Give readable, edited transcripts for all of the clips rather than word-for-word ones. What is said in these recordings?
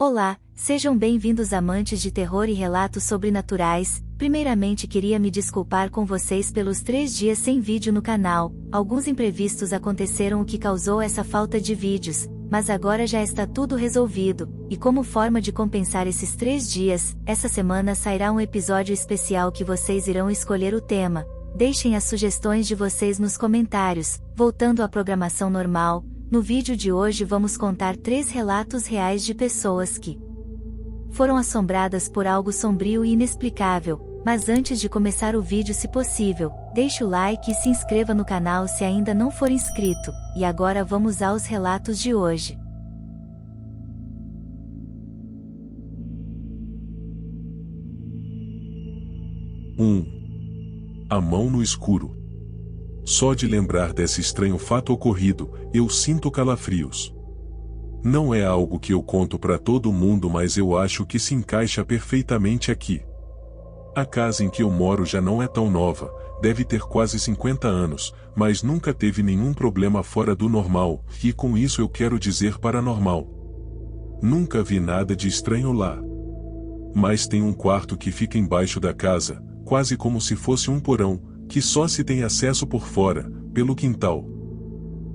Olá, sejam bem-vindos amantes de terror e relatos sobrenaturais. Primeiramente queria me desculpar com vocês pelos 3 dias sem vídeo no canal. Alguns imprevistos aconteceram o que causou essa falta de vídeos, mas agora já está tudo resolvido, e como forma de compensar esses 3 dias, essa semana sairá um episódio especial que vocês irão escolher o tema. Deixem as sugestões de vocês nos comentários. Voltando à programação normal, no vídeo de hoje vamos contar 3 relatos reais de pessoas que foram assombradas por algo sombrio e inexplicável. Mas antes de começar o vídeo, se possível, deixe o like e se inscreva no canal se ainda não for inscrito. E agora vamos aos relatos de hoje. A mão no escuro. Só de lembrar desse estranho fato ocorrido, eu sinto calafrios. Não é algo que eu conto para todo mundo, mas eu acho que se encaixa perfeitamente aqui. A casa em que eu moro já não é tão nova, deve ter quase 50 anos, mas nunca teve nenhum problema fora do normal, e com isso eu quero dizer paranormal. Nunca vi nada de estranho lá. Mas tem um quarto que fica embaixo da casa, quase como se fosse um porão, que só se tem acesso por fora, pelo quintal.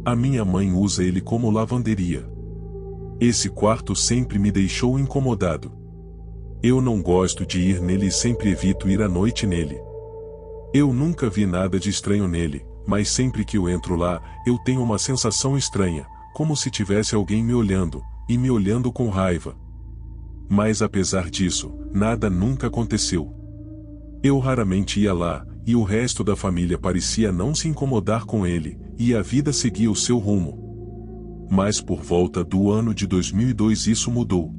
A minha mãe usa ele como lavanderia. Esse quarto sempre me deixou incomodado. Eu não gosto de ir nele e sempre evito ir à noite nele. Eu nunca vi nada de estranho nele, mas sempre que eu entro lá, eu tenho uma sensação estranha, como se tivesse alguém me olhando, e me olhando com raiva. Mas apesar disso, nada nunca aconteceu. Eu raramente ia lá, e o resto da família parecia não se incomodar com ele, e a vida seguia o seu rumo. Mas por volta do ano de 2002 isso mudou.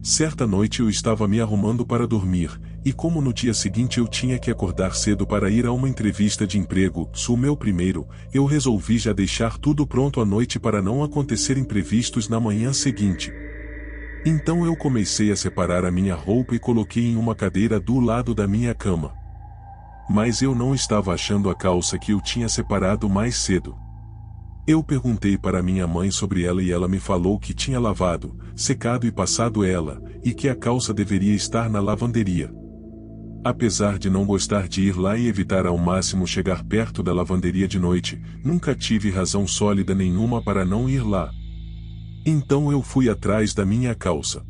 Certa noite eu estava me arrumando para dormir, e como no dia seguinte eu tinha que acordar cedo para ir a uma entrevista de emprego, o meu primeiro, eu resolvi já deixar tudo pronto à noite para não acontecer imprevistos na manhã seguinte. Então eu comecei a separar a minha roupa e coloquei em uma cadeira do lado da minha cama. Mas eu não estava achando a calça que eu tinha separado mais cedo. Eu perguntei para minha mãe sobre ela e ela me falou que tinha lavado, secado e passado ela, e que a calça deveria estar na lavanderia. Apesar de não gostar de ir lá e evitar ao máximo chegar perto da lavanderia de noite, nunca tive razão sólida nenhuma para não ir lá. Então eu fui atrás da minha calça.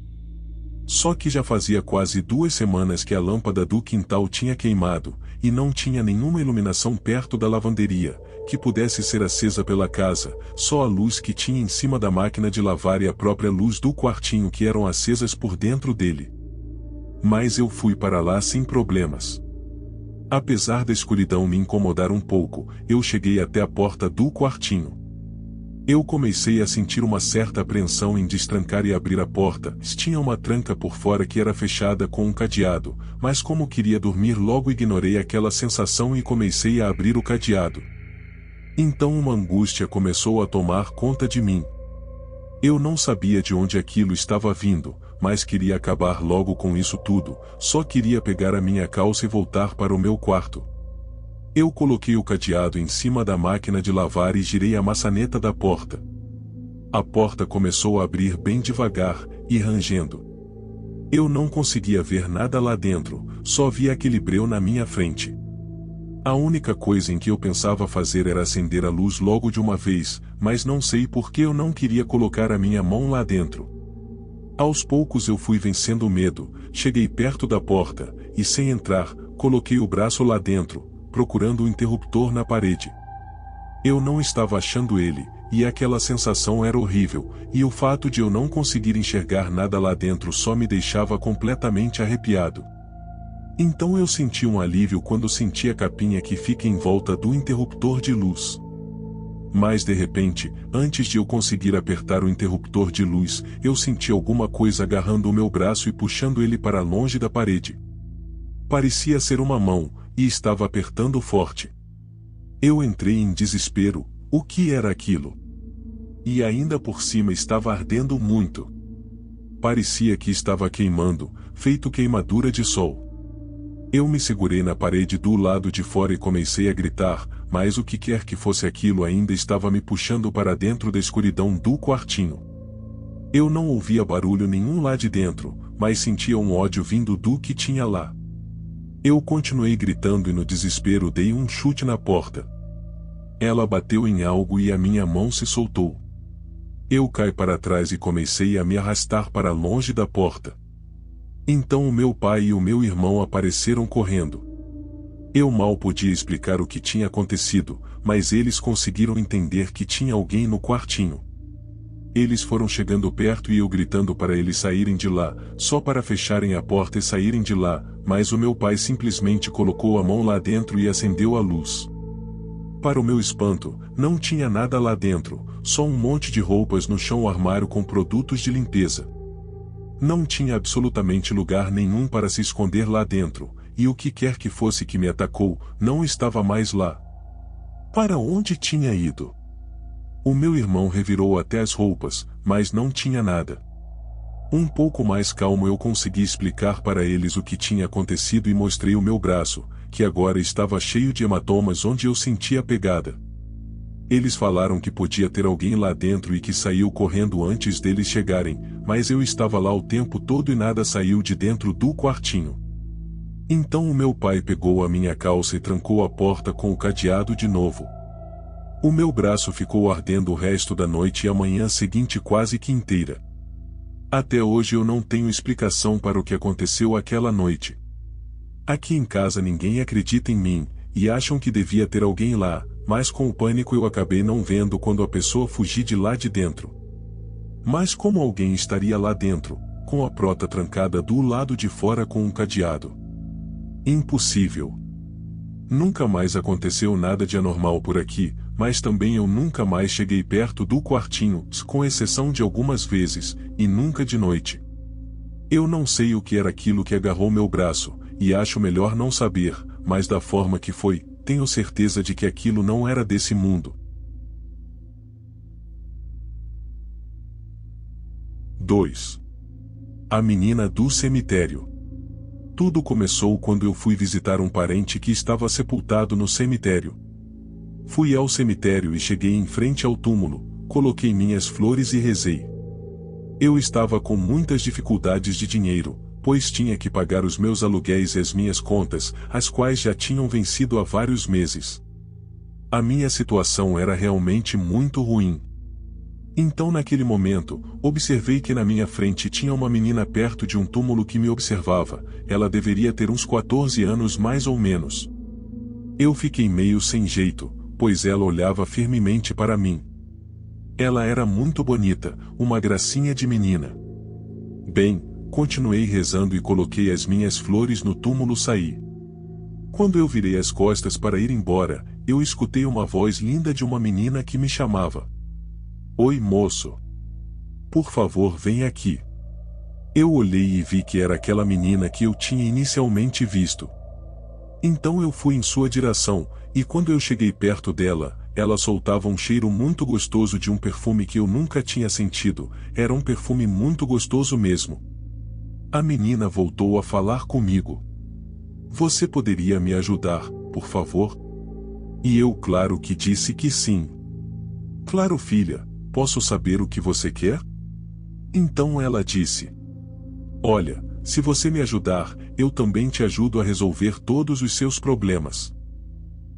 Só que já fazia quase 2 semanas que a lâmpada do quintal tinha queimado, e não tinha nenhuma iluminação perto da lavanderia, que pudesse ser acesa pela casa, só a luz que tinha em cima da máquina de lavar e a própria luz do quartinho que eram acesas por dentro dele. Mas eu fui para lá sem problemas. Apesar da escuridão me incomodar um pouco, eu cheguei até a porta do quartinho. Eu comecei a sentir uma certa apreensão em destrancar e abrir a porta. Tinha uma tranca por fora que era fechada com um cadeado, mas como queria dormir logo ignorei aquela sensação e comecei a abrir o cadeado. Então uma angústia começou a tomar conta de mim. Eu não sabia de onde aquilo estava vindo, mas queria acabar logo com isso tudo, só queria pegar a minha calça e voltar para o meu quarto. Eu coloquei o cadeado em cima da máquina de lavar e girei a maçaneta da porta. A porta começou a abrir bem devagar, e rangendo. Eu não conseguia ver nada lá dentro, só via aquele breu na minha frente. A única coisa em que eu pensava fazer era acender a luz logo de uma vez, mas não sei por que eu não queria colocar a minha mão lá dentro. Aos poucos eu fui vencendo o medo, cheguei perto da porta, e sem entrar, coloquei o braço lá dentro, procurando o interruptor na parede. Eu não estava achando ele, e aquela sensação era horrível, e o fato de eu não conseguir enxergar nada lá dentro só me deixava completamente arrepiado. Então eu senti um alívio quando senti a capinha que fica em volta do interruptor de luz. Mas de repente, antes de eu conseguir apertar o interruptor de luz, eu senti alguma coisa agarrando o meu braço e puxando ele para longe da parede. Parecia ser uma mão, e estava apertando forte. Eu entrei em desespero. O que era aquilo? E ainda por cima estava ardendo muito. Parecia que estava queimando, feito queimadura de sol. Eu me segurei na parede do lado de fora e comecei a gritar, mas o que quer que fosse aquilo ainda estava me puxando para dentro da escuridão do quartinho. Eu não ouvia barulho nenhum lá de dentro, mas sentia um ódio vindo do que tinha lá. Eu continuei gritando e no desespero dei um chute na porta. Ela bateu em algo e a minha mão se soltou. Eu caí para trás e comecei a me arrastar para longe da porta. Então o meu pai e o meu irmão apareceram correndo. Eu mal podia explicar o que tinha acontecido, mas eles conseguiram entender que tinha alguém no quartinho. Eles foram chegando perto e eu gritando para eles saírem de lá, só para fecharem a porta e saírem de lá, mas o meu pai simplesmente colocou a mão lá dentro e acendeu a luz. Para o meu espanto, não tinha nada lá dentro, só um monte de roupas no chão, armário com produtos de limpeza. Não tinha absolutamente lugar nenhum para se esconder lá dentro, e o que quer que fosse que me atacou, não estava mais lá. Para onde tinha ido? O meu irmão revirou até as roupas, mas não tinha nada. Um pouco mais calmo eu consegui explicar para eles o que tinha acontecido e mostrei o meu braço, que agora estava cheio de hematomas onde eu sentia a pegada. Eles falaram que podia ter alguém lá dentro e que saiu correndo antes deles chegarem, mas eu estava lá o tempo todo e nada saiu de dentro do quartinho. Então o meu pai pegou a minha calça e trancou a porta com o cadeado de novo. O meu braço ficou ardendo o resto da noite e a manhã seguinte quase que inteira. Até hoje eu não tenho explicação para o que aconteceu aquela noite. Aqui em casa ninguém acredita em mim, e acham que devia ter alguém lá, mas com o pânico eu acabei não vendo quando a pessoa fugiu de lá de dentro. Mas como alguém estaria lá dentro, com a porta trancada do lado de fora com um cadeado? Impossível. Nunca mais aconteceu nada de anormal por aqui, mas também eu nunca mais cheguei perto do quartinho, com exceção de algumas vezes, e nunca de noite. Eu não sei o que era aquilo que agarrou meu braço, e acho melhor não saber, mas da forma que foi, tenho certeza de que aquilo não era desse mundo. 2. A menina do cemitério. Tudo começou quando eu fui visitar um parente que estava sepultado no cemitério. Fui ao cemitério e cheguei em frente ao túmulo, coloquei minhas flores e rezei. Eu estava com muitas dificuldades de dinheiro, pois tinha que pagar os meus aluguéis e as minhas contas, as quais já tinham vencido há vários meses. A minha situação era realmente muito ruim. Então naquele momento, observei que na minha frente tinha uma menina perto de um túmulo que me observava. Ela deveria ter uns 14 anos mais ou menos. Eu fiquei meio sem jeito, pois ela olhava firmemente para mim. Ela era muito bonita, uma gracinha de menina. Bem, continuei rezando e coloquei as minhas flores no túmulo e saí. Quando eu virei as costas para ir embora, eu escutei uma voz linda de uma menina que me chamava. Oi, moço. Por favor, vem aqui. Eu olhei e vi que era aquela menina que eu tinha inicialmente visto. Então eu fui em sua direção, e quando eu cheguei perto dela, ela soltava um cheiro muito gostoso de um perfume que eu nunca tinha sentido. Era um perfume muito gostoso mesmo. A menina voltou a falar comigo. Você poderia me ajudar, por favor? E eu claro que disse que sim. Claro, filha. Posso saber o que você quer? Então ela disse. Olha, se você me ajudar, eu também te ajudo a resolver todos os seus problemas.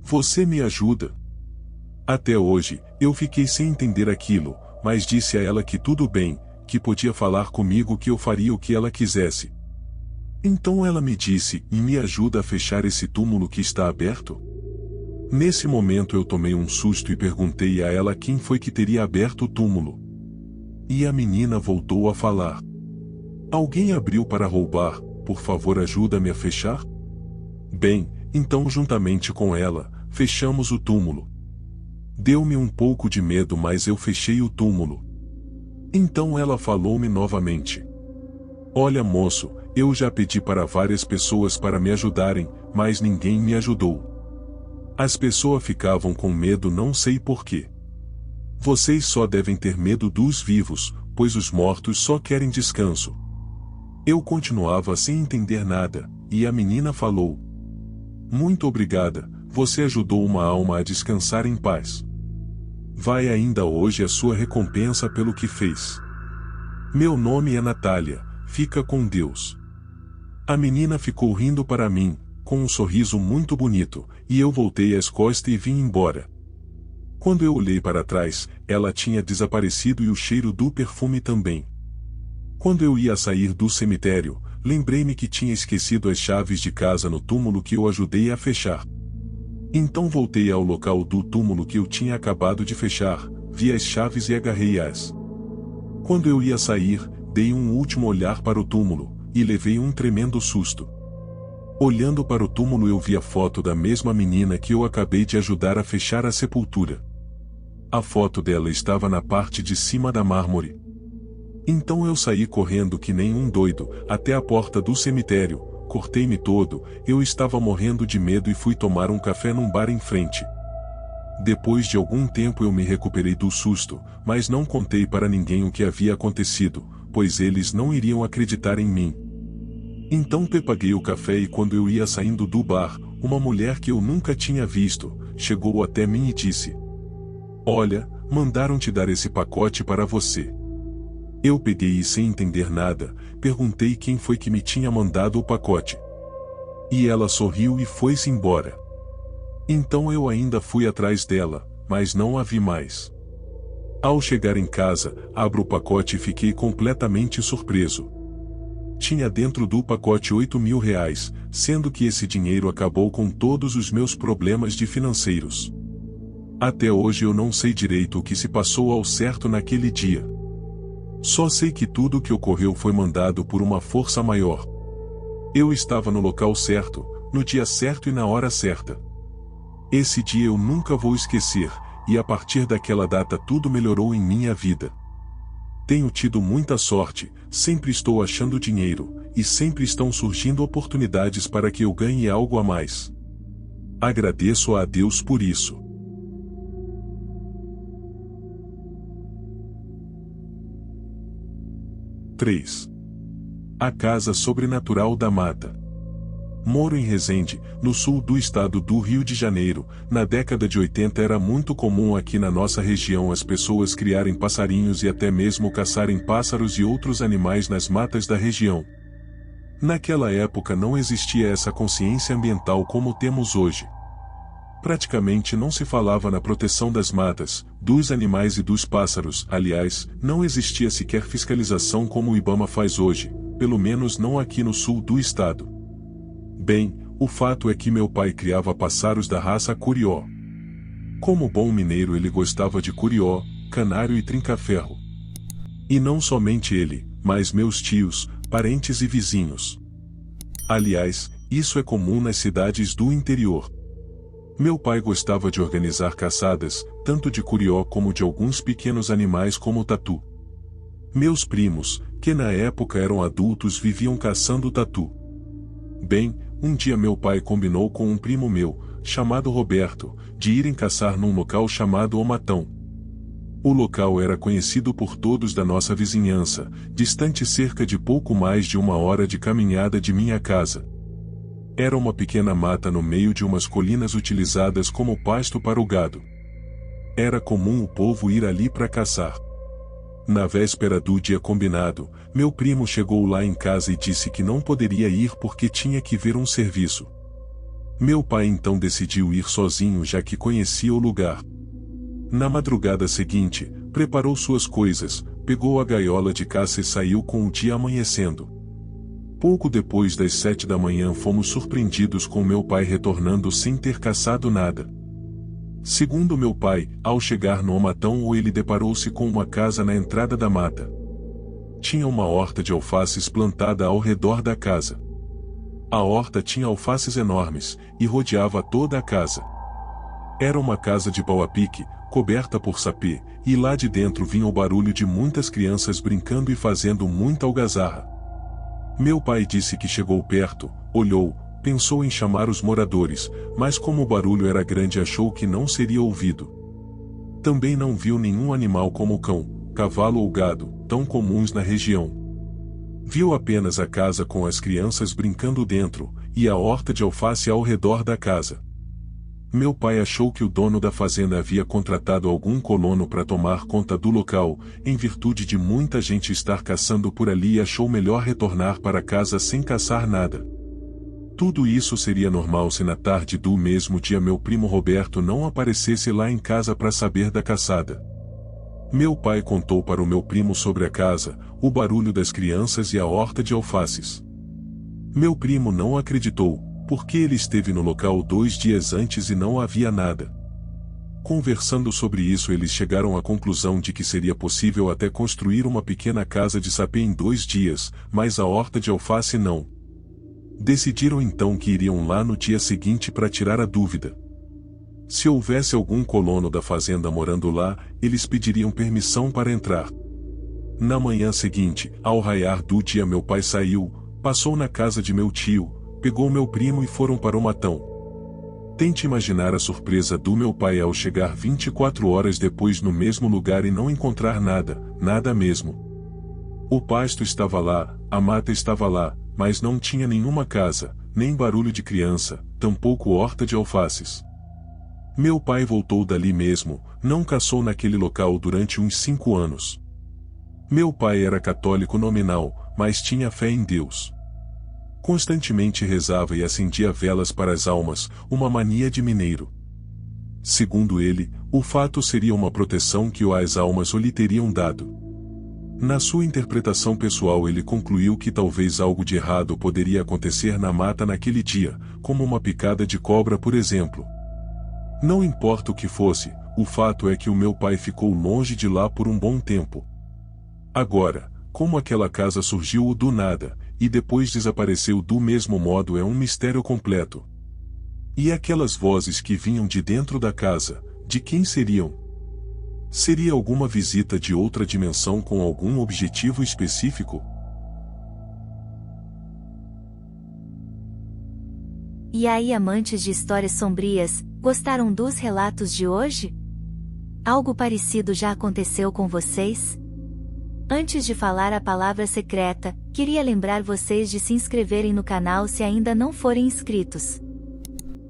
Você me ajuda? Até hoje, eu fiquei sem entender aquilo, mas disse a ela que tudo bem, que podia falar comigo que eu faria o que ela quisesse. Então ela me disse, e me ajuda a fechar esse túmulo que está aberto? Nesse momento eu tomei um susto e perguntei a ela quem foi que teria aberto o túmulo. E a menina voltou a falar. Alguém abriu para roubar, por favor ajuda-me a fechar? Bem, então juntamente com ela, fechamos o túmulo. Deu-me um pouco de medo, mas eu fechei o túmulo. Então ela falou-me novamente. Olha, moço, eu já pedi para várias pessoas para me ajudarem, mas ninguém me ajudou. As pessoas ficavam com medo, não sei porquê. Vocês só devem ter medo dos vivos, pois os mortos só querem descanso. Eu continuava sem entender nada, e a menina falou. Muito obrigada, você ajudou uma alma a descansar em paz. Vai ainda hoje a sua recompensa pelo que fez. Meu nome é Natália, fica com Deus. A menina ficou rindo para mim, com um sorriso muito bonito, e eu voltei as costas e vim embora. Quando eu olhei para trás, ela tinha desaparecido e o cheiro do perfume também. Quando eu ia sair do cemitério, lembrei-me que tinha esquecido as chaves de casa no túmulo que eu ajudei a fechar. Então voltei ao local do túmulo que eu tinha acabado de fechar, vi as chaves e agarrei-as. Quando eu ia sair, dei um último olhar para o túmulo, e levei um tremendo susto. Olhando para o túmulo eu vi a foto da mesma menina que eu acabei de ajudar a fechar a sepultura. A foto dela estava na parte de cima da mármore. Então eu saí correndo que nem um doido, até a porta do cemitério, cortei-me todo, eu estava morrendo de medo e fui tomar um café num bar em frente. Depois de algum tempo eu me recuperei do susto, mas não contei para ninguém o que havia acontecido, pois eles não iriam acreditar em mim. Então paguei o café e quando eu ia saindo do bar, uma mulher que eu nunca tinha visto, chegou até mim e disse: "Olha, mandaram te dar esse pacote para você." Eu peguei e sem entender nada, perguntei quem foi que me tinha mandado o pacote. E ela sorriu e foi-se embora. Então eu ainda fui atrás dela, mas não a vi mais. Ao chegar em casa, abro o pacote e fiquei completamente surpreso. Tinha dentro do pacote R$ 8.000, sendo que esse dinheiro acabou com todos os meus problemas financeiros. Até hoje eu não sei direito o que se passou ao certo naquele dia. Só sei que tudo o que ocorreu foi mandado por uma força maior. Eu estava no local certo, no dia certo e na hora certa. Esse dia eu nunca vou esquecer, e a partir daquela data tudo melhorou em minha vida. Tenho tido muita sorte, sempre estou achando dinheiro, e sempre estão surgindo oportunidades para que eu ganhe algo a mais. Agradeço a Deus por isso. (3) A Casa Sobrenatural da Mata. Moro em Resende, no sul do estado do Rio de Janeiro. Na década de 80 era muito comum aqui na nossa região as pessoas criarem passarinhos e até mesmo caçarem pássaros e outros animais nas matas da região. Naquela época não existia essa consciência ambiental como temos hoje. Praticamente não se falava na proteção das matas, dos animais e dos pássaros. Aliás, não existia sequer fiscalização como o IBAMA faz hoje, pelo menos não aqui no sul do estado. Bem, o fato é que meu pai criava pássaros da raça curió. Como bom mineiro ele gostava de curió, canário e trinca-ferro. E não somente ele, mas meus tios, parentes e vizinhos. Aliás, isso é comum nas cidades do interior. Meu pai gostava de organizar caçadas, tanto de curió como de alguns pequenos animais como o tatu. Meus primos, que na época eram adultos, viviam caçando tatu. Bem, um dia meu pai combinou com um primo meu, chamado Roberto, de irem caçar num local chamado O Matão. O local era conhecido por todos da nossa vizinhança, distante cerca de pouco mais de 1 hora de caminhada de minha casa. Era uma pequena mata no meio de umas colinas utilizadas como pasto para o gado. Era comum o povo ir ali para caçar. Na véspera do dia combinado, meu primo chegou lá em casa e disse que não poderia ir porque tinha que ver um serviço. Meu pai então decidiu ir sozinho já que conhecia o lugar. Na madrugada seguinte, preparou suas coisas, pegou a gaiola de caça e saiu com o dia amanhecendo. Pouco depois das 7 da manhã fomos surpreendidos com meu pai retornando sem ter caçado nada. Segundo meu pai, ao chegar no Matão ele deparou-se com uma casa na entrada da mata. Tinha uma horta de alfaces plantada ao redor da casa. A horta tinha alfaces enormes, e rodeava toda a casa. Era uma casa de pau a pique, coberta por sapê, e lá de dentro vinha o barulho de muitas crianças brincando e fazendo muita algazarra. Meu pai disse que chegou perto, olhou, pensou em chamar os moradores, mas como o barulho era grande achou que não seria ouvido. Também não viu nenhum animal como cão, cavalo ou gado, tão comuns na região. Viu apenas a casa com as crianças brincando dentro, e a horta de alface ao redor da casa. Meu pai achou que o dono da fazenda havia contratado algum colono para tomar conta do local, em virtude de muita gente estar caçando por ali, e achou melhor retornar para casa sem caçar nada. Tudo isso seria normal se na tarde do mesmo dia meu primo Roberto não aparecesse lá em casa para saber da caçada. Meu pai contou para o meu primo sobre a casa, o barulho das crianças e a horta de alfaces. Meu primo não acreditou, porque ele esteve no local 2 dias antes e não havia nada. Conversando sobre isso, eles chegaram à conclusão de que seria possível até construir uma pequena casa de sapê em 2 dias, mas a horta de alface não. Decidiram então que iriam lá no dia seguinte para tirar a dúvida. Se houvesse algum colono da fazenda morando lá, eles pediriam permissão para entrar. Na manhã seguinte, ao raiar do dia, meu pai saiu, passou na casa de meu tio, pegou meu primo e foram para o matão. Tente imaginar a surpresa do meu pai ao chegar 24 horas depois no mesmo lugar e não encontrar nada, nada mesmo. O pasto estava lá, a mata estava lá, mas não tinha nenhuma casa, nem barulho de criança, tampouco horta de alfaces. Meu pai voltou dali mesmo, não caçou naquele local durante uns 5 anos. Meu pai era católico nominal, mas tinha fé em Deus. Constantemente rezava e acendia velas para as almas, uma mania de mineiro. Segundo ele, o fato seria uma proteção que as almas lhe teriam dado. Na sua interpretação pessoal, ele concluiu que talvez algo de errado poderia acontecer na mata naquele dia, como uma picada de cobra, por exemplo. Não importa o que fosse, o fato é que o meu pai ficou longe de lá por um bom tempo. Agora, como aquela casa surgiu do nada, e depois desapareceu do mesmo modo, é um mistério completo. E aquelas vozes que vinham de dentro da casa, de quem seriam? Seria alguma visita de outra dimensão com algum objetivo específico? E aí, amantes de histórias sombrias, gostaram dos relatos de hoje? Algo parecido já aconteceu com vocês? Antes de falar a palavra secreta, queria lembrar vocês de se inscreverem no canal se ainda não forem inscritos.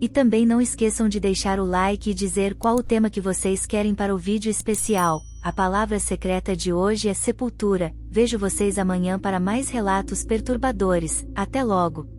E também não esqueçam de deixar o like e dizer qual o tema que vocês querem para o vídeo especial. A palavra secreta de hoje é sepultura. Vejo vocês amanhã para mais relatos perturbadores. Até logo!